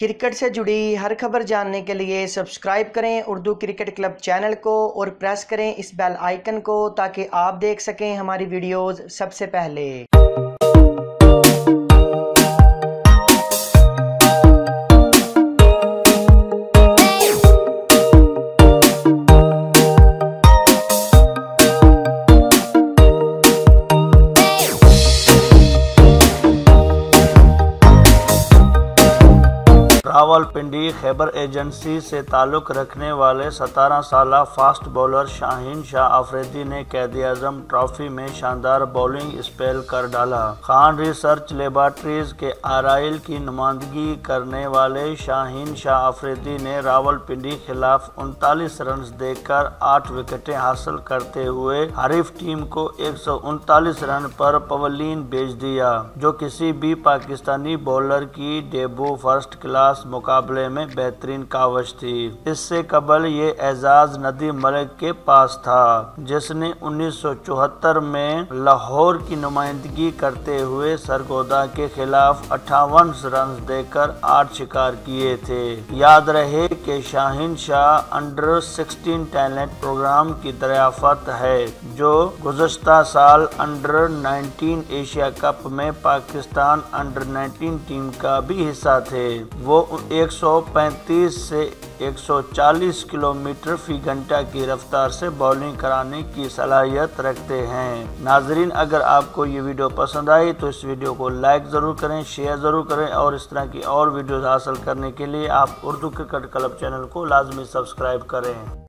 Cricket से जुड़ी हर खबर जानने के लिए सब्सक्राइब करें उर्दू क्रिकेट क्लब चैनल को और प्रेस करें इस बेल आइकन को ताकि आप देख सकें हमारी वीडियोस सबसे पहले। रावलपिंडी खैबर एजेंसी से ताल्लुक़ रखने वाले 17 साला फास्ट बॉलर शाहीन शाह अफरीदी ने क़ायद-ए-आज़म ट्रॉफी में शानदार बॉलिंग स्पेल कर डाला। खान रिसर्च लेबॉरेटरीज के आरआईएल की नुमाइंदगी करने वाले शाहीन शाह अफरीदी ने रावलपिंडी खिलाफ 39 रन देकर 8 विकेटें हासिल करते हुए हरीफ टीम को 139 रन पर पवेलियन भेज दिया, जो किसी भी पाकिस्तानी बॉलर की डेब्यू फर्स्ट क्लास मुकाबले में बेहतरीन कावश थी। इससे कबल ये एजाज नदीम मलिक के पास था, जिसने 1974 में लाहौर की नुमाइंदगी करते हुए सरगोदा के खिलाफ 58 रन देकर 8 शिकार किए थे। याद रहे कि Shaheen Shah under 16 talent program की दरियाफ्त है, जो गुज़श्ता साल अंडर 19 एशिया कप में पाकिस्तान अंडर 19 टीम का भी हिस्सा थे। वो 135 से 140 किलोमीटर फी घंटा की रफ्तार से बॉलिंग कराने की सलाहियत रखते हैं। नाजरीन, अगर आपको ये वीडियो पसंद आई तो इस वीडियो को लाइक ज़रूर करें, शेयर ज़रूर करें और इस तरह की और वीडियोज़ हासिल करने के लिए आप उर्दू क्रिकेट क्लब चैनल को लाजमी सब्सक्राइब करें।